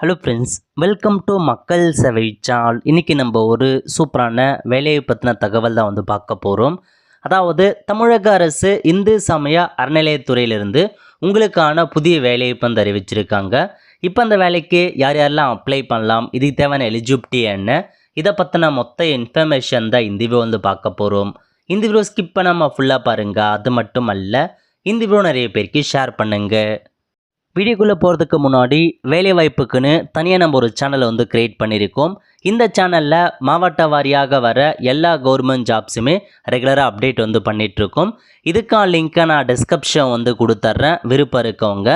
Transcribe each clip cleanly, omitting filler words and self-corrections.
Hello friends, welcome to மக்கள் சேவை channel. இன்றைக்கி நம்ம ஒரு சூப்பரான வேலையை பற்றின தகவல் தான் பார்க்க போகிறோம். அதாவது தமிழக அரசு இந்து சமய அறநிலையத்துறையிலிருந்து உங்களுக்கான புதிய வேலையை அறிவிச்சிருக்காங்க. இப்போ அந்த வேலைக்கு யார் யாரெல்லாம் அப்ளை பண்ணலாம், இதுக்கு தேவையான எலிஜிபிலிட்டி என்ன, இதை பற்றின மொத்த இன்ஃபர்மேஷன் தான் இந்த வீடியோ பார்க்க போகிறோம். இந்த வீடியோ ஸ்கிப் பண்ணாமல் ஃபுல்லாக பாருங்கள். அது மட்டும் அல்ல, இந்த வீடியோ நிறைய பேருக்கு ஷேர் பண்ணுங்கள். வீடியோக்குள்ளே போகிறதுக்கு முன்னாடி வேலைவாய்ப்புக்குன்னு தனியாக நம்ம ஒரு சேனலை க்ரியேட் பண்ணியிருக்கோம். இந்த சேனலில் மாவட்ட வாரியாக வர எல்லா கவர்மெண்ட் ஜாப்ஸுமே ரெகுலராக அப்டேட் பண்ணிகிட்ருக்கோம். இதுக்கான லிங்க்கை நான் டிஸ்கிரிப்ஷன் கொடுத்துட்றேன். விருப்பம் இருக்கவங்க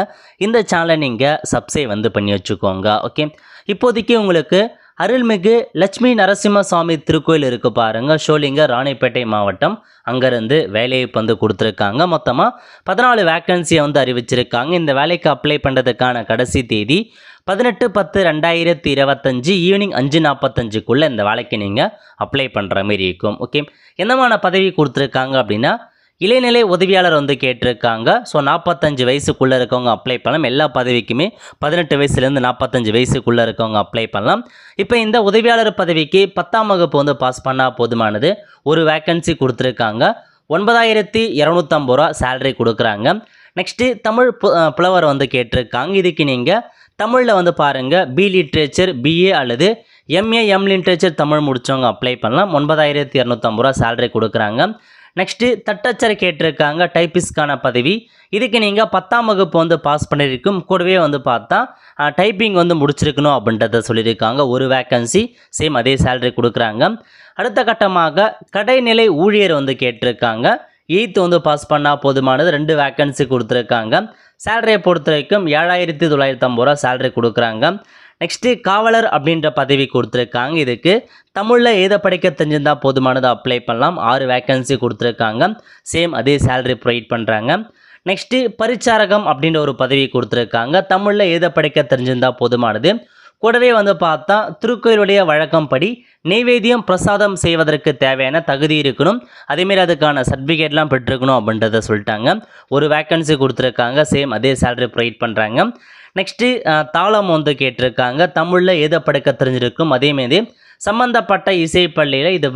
இந்த சேனலை நீங்கள் சப்ஸ்கிரைப் பண்ணி வச்சுக்கோங்க. ஓகே, இப்போதைக்கு உங்களுக்கு அருள்மிகு லட்சுமி நரசிம்மசாமி திருக்கோயில் இருக்குது பாருங்கள், ஷோலிங்க ராணிப்பேட்டை மாவட்டம். அங்கேருந்து வேலையை கொடுத்துருக்காங்க. மொத்தமாக 14 வேக்கன்சியை அறிவிச்சிருக்காங்க. இந்த வேலைக்கு அப்ளை பண்ணுறதுக்கான கடைசி தேதி 18/10/2025 ஈவினிங் 5:45க்குள்ளே இந்த வேலைக்கு நீங்கள் அப்ளை பண்ணுற மாரி இருக்கும். ஓகே, என்னமான பதவி கொடுத்துருக்காங்க அப்படின்னா இளைநிலை உதவியாளர் கேட்டிருக்காங்க. ஸோ 45 வயசுக்குள்ளே இருக்கவங்க அப்ளை பண்ணலாம். எல்லா பதவிக்குமே 18 வயசுலேருந்து 45 வயசுக்குள்ளே இருக்கவங்க அப்ளை பண்ணலாம். இப்போ இந்த உதவியாளர் பதவிக்கு 10ஆம் வகுப்பு பாஸ் பண்ணால் போதுமானது. ஒரு வேக்கன்சி கொடுத்துருக்காங்க. 9,250 ரூபா சேலரி கொடுக்குறாங்க. நெக்ஸ்ட்டு தமிழ் புலவர் கேட்டிருக்காங்க. இதுக்கு நீங்கள் தமிழில் பாருங்கள், பி லிட்ரேச்சர், பிஏ அல்லது எம்ஏ லிட்ரேச்சர் தமிழ் முடித்தவங்க அப்ளை பண்ணலாம். 9,250 ரூபா சேலரி கொடுக்குறாங்க. நெக்ஸ்ட்டு தட்டச்சரை கேட்டிருக்காங்க, டைப்பிஸ்ட்கான பதவி. இதுக்கு நீங்கள் 10ஆம் வகுப்பு பாஸ் பண்ணியிருக்கும். கூடவே பார்த்தா டைப்பிங் முடிச்சிருக்கணும் அப்படின்றத சொல்லியிருக்காங்க. ஒரு வேக்கன்சி, சேம் அதே சேலரி கொடுக்குறாங்க. அடுத்த கட்டமாக கடைநிலை ஊழியர் கேட்டிருக்காங்க. 8th பாஸ் பண்ணால் போதுமானது. 2 வேக்கன்சி கொடுத்துருக்காங்க. சேலரியை பொறுத்த வரைக்கும் 7,950 ரூபா சேலரி கொடுக்குறாங்க. நெக்ஸ்ட்டு காவலர் அப்படின்ற பதவி கொடுத்துருக்காங்க. இதுக்கு தமிழில் எழுத படிக்க தெரிஞ்சிருந்தால் போதுமானது, அப்ளை பண்ணலாம். 6 வேக்கன்சி கொடுத்துருக்காங்க. சேம் அதே சேலரி ப்ரொவைட் பண்ணுறாங்க. நெக்ஸ்ட்டு பரிச்சாரகம் அப்படின்ற ஒரு பதவி கொடுத்துருக்காங்க. தமிழில் எழுத படிக்க தெரிஞ்சிருந்தால் போதுமானது. கூடவே பார்த்தா திருக்கோயிலுடைய வழக்கம் படி நெய்வேத்தியம் பிரசாதம் செய்வதற்கு தேவையான தகுதி இருக்கணும். அதேமாரி அதுக்கான சர்டிஃபிகேட்லாம் பெற்றிருக்கணும் அப்படின்றத சொல்லிட்டாங்க. ஒரு வேக்கன்சி கொடுத்துருக்காங்க. சேம் அதே சேலரி ப்ரொவைட் பண்ணுறாங்க. நெக்ஸ்ட்டு தாளம் கேட்டிருக்காங்க. தமிழில் எழுத படிக்க தெரிஞ்சிருக்கும். அதேமாரி சம்மந்தப்பட்ட இசைப்பள்ளியில் இது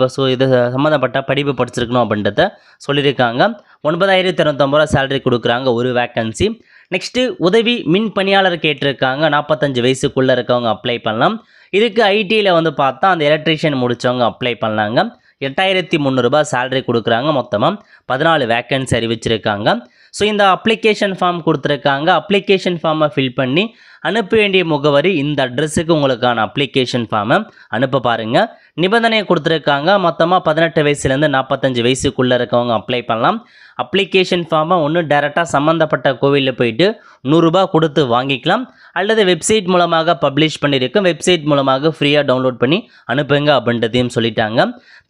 சம்மந்தப்பட்ட படிப்பு படிச்சிருக்கணும் அப்படின்றத சொல்லியிருக்காங்க. 9,250 ரூபா சேலரி கொடுக்குறாங்க. ஒரு வேக்கன்சி. நெக்ஸ்ட்டு உதவி மின் பணியாளர் கேட்டிருக்காங்க. 45 வயசுக்குள்ளே இருக்கவங்க அப்ளை பண்ணலாம். இதுக்கு ஐடியில் பார்த்தா அந்த எலக்ட்ரீஷியன் முடித்தவங்க அப்ளை பண்ணலாங்க. 8,300 ரூபா சேலரி கொடுக்குறாங்க. மொத்தமாக 14 வேக்கன்சி அறிவிச்சிருக்காங்க. ஸோ இந்த அப்ளிகேஷன் ஃபார்ம் கொடுத்துருக்காங்க. அப்ளிகேஷன் ஃபார்மை ஃபில் பண்ணி அனுப்ப வேண்டிய முகவரி இந்த அட்ரஸுக்கு உங்களுக்கான அப்ளிகேஷன் ஃபார்மை அனுப்ப பாருங்கள். நிபந்தனை கொடுத்துருக்காங்க. மொத்தமாக 18 வயசுலேருந்து 45 வயசுக்குள்ளே இருக்கவங்க அப்ளை பண்ணலாம். அப்ளிகேஷன் ஃபார்மை ஒன்று டேரெக்டாக சம்மந்தப்பட்ட கோவிலில் போயிட்டு 100 ரூபா கொடுத்து வாங்கிக்கலாம். அல்லது வெப்சைட் மூலமாக பப்ளிஷ் பண்ணியிருக்கோம். வெப்சைட் மூலமாக ஃப்ரீயாக டவுன்லோட் பண்ணி அனுப்புங்க அப்படின்றதையும் சொல்லிட்டாங்க.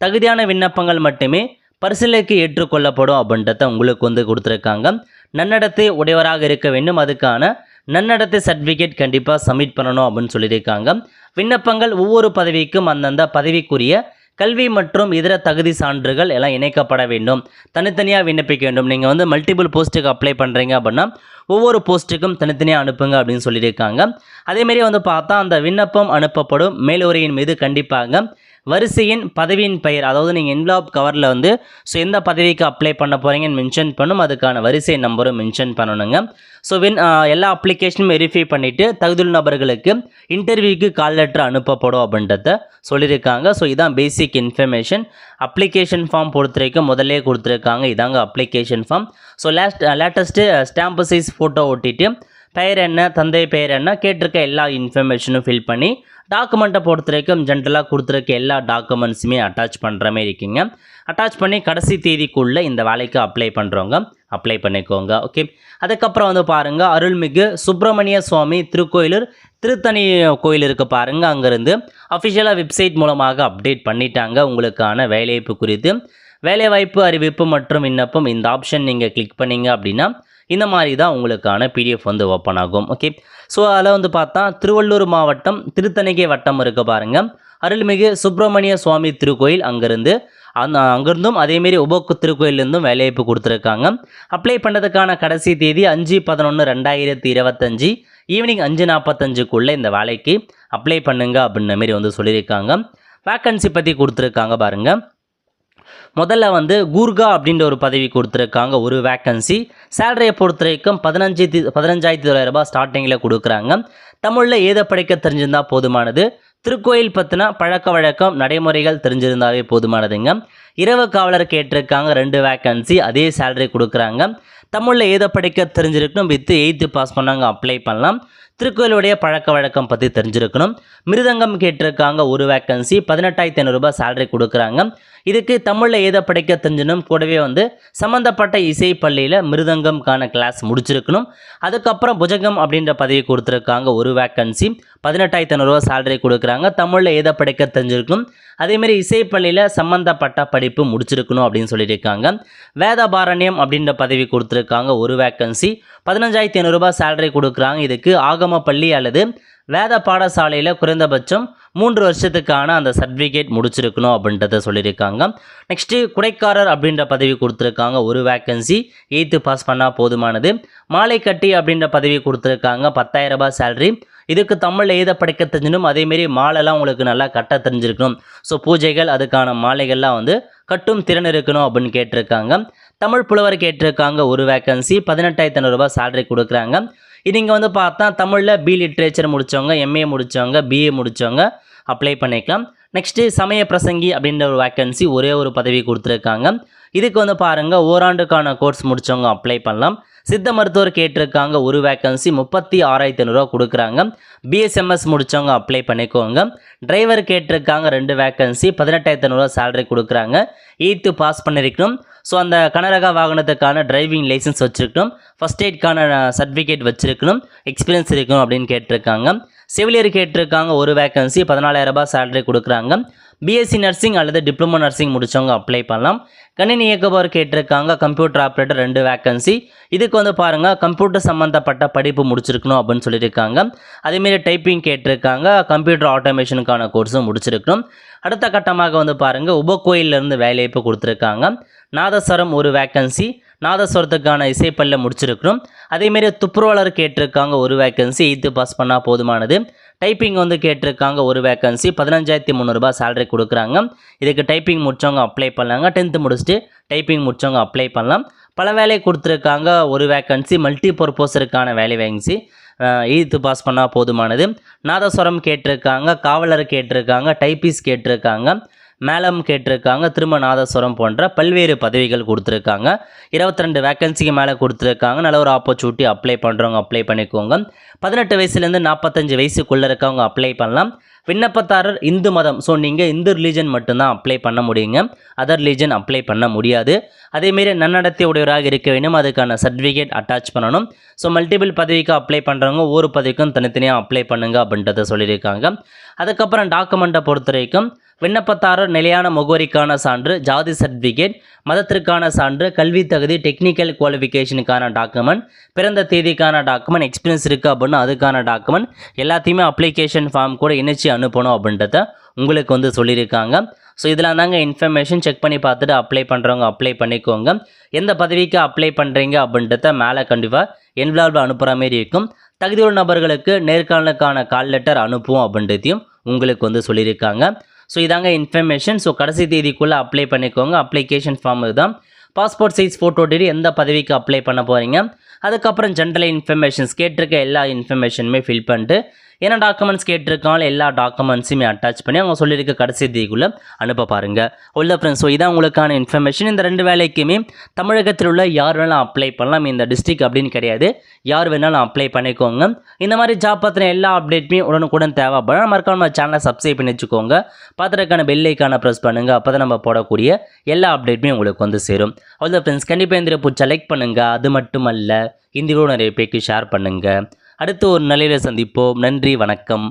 தகுதியான விண்ணப்பங்கள் மட்டுமே பரிசீலனைக்கு ஏற்றுக்கொள்ளப்படும் அப்படின்றத உங்களுக்கு கொடுத்துருக்காங்க. நன்னடத்தை உடையவராக இருக்க வேண்டும். அதுக்கான நன்னடத்தை சர்டிஃபிகேட் கண்டிப்பாக சப்மிட் பண்ணணும் அப்படின்னு சொல்லியிருக்காங்க. விண்ணப்பங்கள் ஒவ்வொரு பதவிக்கும் அந்தந்த பதவிக்குரிய கல்வி மற்றும் இதர தகுதி சான்றுகள் எல்லாம் இணைக்கப்பட வேண்டும். தனித்தனியாக விண்ணப்பிக்க வேண்டும். நீங்கள் மல்டிபிள் போஸ்ட்டுக்கு அப்ளை பண்ணுறீங்க அப்படின்னா ஒவ்வொரு போஸ்ட்டுக்கும் தனித்தனியாக அனுப்புங்க அப்படின்னு சொல்லியிருக்காங்க. அதேமாரி பார்த்தா அந்த விண்ணப்பம் அனுப்பப்படும் மேலுரையின் மீது கண்டிப்பாக வரிசையின் பதவியின் பெயர், அதாவது நீங்கள் என்வலப் கவரில் ஸோ எந்த பதவிக்கு அப்ளை பண்ண போகிறீங்கன்னு மென்ஷன் பண்ணும். அதுக்கான வரிசை நம்பரும் மென்ஷன் பண்ணணுங்க. ஸோ எல்லா அப்ளிகேஷனும் வெரிஃபை பண்ணிவிட்டு தகுதியுள்ள நபர்களுக்கு இன்டர்வியூக்கு கால் லெட்டர் அனுப்பப்படும் அப்படின்றத சொல்லியிருக்காங்க. ஸோ இதான் பேசிக் இன்ஃபர்மேஷன். அப்ளிகேஷன் ஃபார்ம் பொறுத்த வரைக்கும் முதல்லே கொடுத்துருக்காங்க. இதாங்க application form. So latest stamp size photo ஒட்டிட்டு பெயர் என்ன, தந்தை பெயர் என்ன, கேட்டிருக்க எல்லா இன்ஃபர்மேஷனும் ஃபில் பண்ணி டாக்குமெண்ட்டை பொறுத்த வரைக்கும் ஜென்ரலாக கொடுத்துருக்க எல்லா டாக்குமெண்ட்ஸுமே அட்டாச் பண்ணுற மாதிரி இருக்கீங்க. அட்டாச் பண்ணி கடைசி தேதிக்குள்ளே இந்த வேலைக்கு அப்ளை பண்ணுறவங்க அப்ளை பண்ணிக்கோங்க. ஓகே, அதுக்கப்புறம் பாருங்கள், அருள்மிகு சுப்பிரமணிய சுவாமி திருக்கோயிலூர் திருத்தணி கோயில் இருக்குது பாருங்கள். அங்கேருந்து அஃபிஷியலாக வெப்சைட் மூலமாக அப்டேட் பண்ணிட்டாங்க உங்களுக்கான வேலைவாய்ப்பு குறித்து. வேலைவாய்ப்பு அறிவிப்பு மற்றும் விண்ணப்பம் இந்த ஆப்ஷன் நீங்கள் கிளிக் பண்ணிங்க அப்படின்னா இந்த மாதிரி தான் உங்களுக்கான பிடிஎஃப் ஓப்பன் ஆகும். ஓகே, ஸோ அதில் பார்த்தா திருவள்ளூர் மாவட்டம் திருத்தணிகை வட்டம் இருக்க பாருங்கள். அருள்மிகு சுப்பிரமணிய சுவாமி திருக்கோயில் அங்கேருந்தும் அதேமாரி உபோக்கு திருக்கோயிலேருந்தும் வேலைவாய்ப்பு கொடுத்துருக்காங்க. அப்ளை பண்ணுறதுக்கான கடைசி தேதி 5/11/2025 ஈவினிங் 5:45க்குள்ளே இந்த வேலைக்கு அப்ளை பண்ணுங்க அப்படின்ற மாரி வந்து சொல்லியிருக்காங்க. வேக்கன்சி பற்றி கொடுத்துருக்காங்க பாருங்கள். முதல்ல வந்து கூர்கா அப்படின்ற ஒரு பதவி கொடுத்துருக்காங்க, ஒரு வேக்கன்சி. சேலரியை பொறுத்த வரைக்கும் 15,900 ரூபாய் ஸ்டார்டிங்கில் கொடுக்குறாங்க. தமிழில் ஏதை படிக்க தெரிஞ்சிருந்தால் போதுமானது. திருக்கோயில் பற்றின பழக்க வழக்கம் நடைமுறைகள் தெரிஞ்சிருந்தாவே போதுமானதுங்க. இரவு காவலர் கேட்டிருக்காங்க, 2 வேக்கன்சி, அதே சேலரி கொடுக்குறாங்க. தமிழில் ஏதை படிக்க தெரிஞ்சிருக்கணும், வித் 8th பாஸ் பண்ணாங்க அப்ளை பண்ணலாம். திருக்கோயிலுடைய பழக்க வழக்கம் பற்றி தெரிஞ்சிருக்கணும். மிருதங்கம் கேட்டிருக்காங்க, ஒரு வேக்கன்சி, 18,500 ரூபாய் சேலரி கொடுக்குறாங்க. இதுக்கு தமிழில் ஏதை படிக்க தெரிஞ்சணும், கூடவே வந்து சம்மந்தப்பட்ட இசை பள்ளியில் மிருதங்கம்கான கிளாஸ் முடிச்சிருக்கணும். அதுக்கப்புறம் புஜங்கம் அப்படின்ற பதவி கொடுத்துருக்காங்க, ஒரு வேக்கன்சி, 18,500 ரூபாய் சேலரி கொடுக்குறாங்க. தமிழில் ஏதை படிக்க தெரிஞ்சிருக்கணும், அதேமாரி இசைப்பள்ளியில் சம்மந்தப்பட்ட படிப்பு முடிச்சிருக்கணும் அப்படின்னு சொல்லியிருக்காங்க. வேதபாரண்யம் அப்படின்ற பதவி கொடுத்துருக்காங்க, ஒரு வேக்கன்சி, 15,500 ரூபாய் சேலரி கொடுக்குறாங்க. இதுக்கு ஆகம பள்ளி அல்லது வேத பாடசாலையில் குறைந்தபட்சம் 3 வருஷத்துக்கான அந்த சர்டிஃபிகேட் முடிச்சிருக்கணும் அப்படின்றத சொல்லியிருக்காங்க. நெக்ஸ்ட்டு குடைக்காரர் அப்படின்ற பதவி கொடுத்துருக்காங்க, ஒரு வேக்கன்சி, 8th பாஸ் பண்ணால் போதுமானது. மாலை கட்டி அப்படின்ற பதவி கொடுத்துருக்காங்க, 10,000 ரூபாய் சேலரி. இதுக்கு தமிழில் ஏதை படிக்க தெரிஞ்சிடும், அதேமாரி மாலைலாம் உங்களுக்கு நல்லா கட்ட தெரிஞ்சிருக்கணும். ஸோ பூஜைகள் அதுக்கான மாலைகள்லாம் வந்து கட்டும் திறன் இருக்கணும் அப்படின்னு கேட்டிருக்காங்க. தமிழ் புலவர் கேட்டிருக்காங்க, ஒரு வேக்கன்சி, 18,500 ரூபாய் சேலரி கொடுக்குறாங்க. இது இங்கே வந்து பார்த்தா தமிழில் பி லிட்ரேச்சர் முடித்தவங்க, எம்ஏ முடித்தவங்க, பிஏ முடித்தவங்க அப்ளை பண்ணிக்கலாம். நெக்ஸ்ட்டு சமய பிரசங்கி அப்படின்ற ஒரு வேக்கன்சி, ஒரே ஒரு பதவி கொடுத்துருக்காங்க. இதுக்கு வந்து பாருங்கள், ஓராண்டுக்கான கோர்ஸ் முடித்தவங்க அப்ளை பண்ணலாம். சித்த மருத்துவர் கேட்டிருக்காங்க, ஒரு வேக்கன்சி, 36,500 ரூபா கொடுக்குறாங்க. பிஎஸ்எம்எஸ் முடித்தவங்க அப்ளை பண்ணிக்கோங்க. டிரைவர் கேட்டிருக்காங்க, 2 வேக்கன்சி, 18,500 ரூபா சேலரி கொடுக்குறாங்க. 8th பாஸ் பண்ணியிருக்கணும். ஸோ அந்த கனரக வாகனத்துக்கான டிரைவிங் லைசன்ஸ் வச்சுருக்கணும், ஃபஸ்ட் எய்ட்கான சர்டிஃபிகேட் வச்சுருக்கணும், எக்ஸ்பீரியன்ஸ் இருக்கணும் அப்படின்னு கேட்டிருக்காங்க. செவிலியர் கேட்டிருக்காங்க, ஒரு வேக்கன்சி, 14,000 ரூபாய் சேலரி கொடுக்குறாங்க. பிஎஸ்சி நர்சிங் அல்லது டிப்ளமோ நர்சிங் முடித்தவங்க அப்ளை பண்ணலாம். கணினி இயக்குபவர் கேட்டிருக்காங்க, கம்ப்யூட்டர் ஆப்ரேட்டர், 2 வேக்கன்சி. இதுக்கு வந்து பாருங்கள், கம்ப்யூட்டர் சம்மந்தப்பட்ட படிப்பு முடிச்சிருக்கணும் அப்படின்னு சொல்லியிருக்காங்க. அதேமாரி டைப்பிங் கேட்டிருக்காங்க, கம்ப்யூட்டர் ஆட்டோமேஷனுக்கான கோர்ஸும் முடிச்சிருக்கணும். அடுத்த கட்டமாக வந்து பாருங்கள், உபகோயிலிருந்து வேலைவாய்ப்பு கொடுத்துருக்காங்க. நாதஸ்வரம், ஒரு வேக்கன்சி, நாதஸ்வரத்துக்கான இசைப்பள்ளியில் முடிச்சிருக்கணும். அதேமாரி துப்புரவாளர் கேட்டிருக்காங்க, ஒரு வேக்கன்சி, 8th பாஸ் பண்ணால் போதுமானது. டைப்பிங் வந்து கேட்டிருக்காங்க, ஒரு வேக்கன்சி, 15,300 ரூபாய் சேலரி கொடுக்குறாங்க. இதுக்கு டைப்பிங் முடித்தவங்க அப்ளை பண்ணலாங்க. 10th முடிச்சுட்டு டைப்பிங் முடித்தவங்க அப்ளை பண்ணலாம். பல வேலை கொடுத்துருக்காங்க, ஒரு வேக்கன்சி, மல்டி பர்பஸருக்கான வேலை வேகன்சி, 8th பாஸ் பண்ணால் போதுமானது. நாதஸ்வரம் கேட்டிருக்காங்க, காவலர் கேட்டிருக்காங்க, டைப்பிஸ் கேட்டிருக்காங்க, மேலம் கேட்டிருக்காங்க, திரும்ப நாதஸ்வரம் போன்ற பல்வேறு பதவிகள் கொடுத்துருக்காங்க. 22 வேக்கன்சிக்கு மேலே கொடுத்துருக்காங்க. நல்ல ஒரு ஆப்பர்ச்சுனிட்டி, அப்ளை பண்ணுறவங்க அப்ளை பண்ணிக்கோங்க. 18 வயசுலேருந்து 45 வயசுக்குள்ளே இருக்கவங்க அப்ளை பண்ணலாம். விண்ணப்பதாரர் இந்து மதம், ஸோ நீங்கள் இந்து ரிலீஜன் மட்டும்தான் அப்ளை பண்ண முடியுங்க, அதர் ரிலீஜன் அப்ளை பண்ண முடியாது. அதேமாரி நன்னடத்தை உடையவராக இருக்க வேண்டும், அதுக்கான சர்டிஃபிகேட் அட்டாச் பண்ணணும். ஸோ மல்டிபிள் பதவிக்கு அப்ளை பண்ணுறவங்க ஒவ்வொரு பதவிக்கும் தனித்தனியாக அப்ளை பண்ணுங்க அப்படின்றத சொல்லியிருக்காங்க. அதுக்கப்புறம் டாக்குமெண்ட்டை பொறுத்த வரைக்கும் விண்ணப்பதாரர் நிலையான முகவரிக்கான சான்று, ஜாதி சர்டிஃபிகேட், மதத்திற்கான சான்று, கல்வி தகுதி, டெக்னிக்கல் குவாலிஃபிகேஷனுக்கான டாக்குமெண்ட், பிறந்த தேதிக்கான டாக்குமெண்ட், எக்ஸ்பீரியன்ஸ் இருக்குது அப்படின்னா அதுக்கான டாக்குமெண்ட் எல்லாத்தையுமே அப்ளிகேஷன் ஃபார்ம் கூட இணைச்சி அனுப்பணும் அப்படின்றத உங்களுக்கு வந்து சொல்லியிருக்காங்க. ஸோ இதெல்லாம் தாங்க இன்ஃபர்மேஷன். செக் பண்ணி பார்த்துட்டு அப்ளை பண்ணுறவங்க அப்ளை பண்ணிக்கோங்க. எந்த பதவிக்கு அப்ளை பண்ணுறீங்க அப்படின்றத மேலே கண்டிப்பாக என்வலாப்பில் அனுப்புகிற மாரி இருக்கும். தகுதியுள்ள நபர்களுக்கு நேர்காணலுக்கான கால் லெட்டர் அனுப்புவோம் அப்படின்றதையும் உங்களுக்கு வந்து சொல்லியிருக்காங்க. ஸோ இதாங்க இன்ஃபர்மேஷன். ஸோ கடைசி தேதிக்குள்ளே அப்ளை பண்ணிக்கோங்க. அப்ளிகேஷன் ஃபார்ம் இதுதான். பாஸ்போர்ட் சைஸ் ஃபோட்டோ டீடி, எந்த பதவிக்கு அப்ளை பண்ண போகிறீங்க, அதுக்கப்புறம் ஜென்ரல் இன்ஃபர்மேஷன்ஸ் கேட்டிருக்க எல்லா இன்ஃபர்மேஷனுமே ஃபில் பண்ணிட்டு என்ன டாக்குமெண்ட்ஸ் கேட்டிருக்காங்களோ எல்லா டாக்குமெண்ட்ஸுமே அட்டாச் பண்ணி அவங்க சொல்லியிருக்க கடைசி தேதிக்குள்ளே அனுப்ப பாருங்கள். உள்ள ஃப்ரெண்ட்ஸ், ஸோ இதான் உங்களுக்கான இன்ஃபர்மேஷன். இந்த 2 வேலைக்குமே தமிழகத்தில் உள்ள யார் வேணாலும் அப்ளை பண்ணலாம். இந்த டிஸ்ட்ரிக்ட் அப்படின்னு கிடையாது, யார் வேணாலும் அப்ளை பண்ணிக்கோங்க. இந்த மாதிரி ஜாப் பற்றின எல்லா அப்டேட்டுமே உடனுக்குடன் தேவைப்படும். மறக்காம நம்ம சேனலை சப்ஸ்கிரைப் பண்ணி வச்சுக்கோங்க. பார்த்துருக்கான பெல் ஐக்கானை ப்ரெஸ் பண்ணுங்கள். அப்போ தான் நம்ம போடக்கூடிய எல்லா அப்டேட்டுமே உங்களுக்கு வந்து சேரும். அவ்வளோ ஃப்ரெண்ட்ஸ், கண்டிப்பாக இந்த பிடிச்சா லைக் பண்ணுங்கள். அது மட்டுமல்ல, இந்த வீடியோ நிறைய பேருக்கு ஷேர் பண்ணுங்கள். அடுத்து ஒரு நிலையில் சந்திப்போம். நன்றி, வணக்கம்.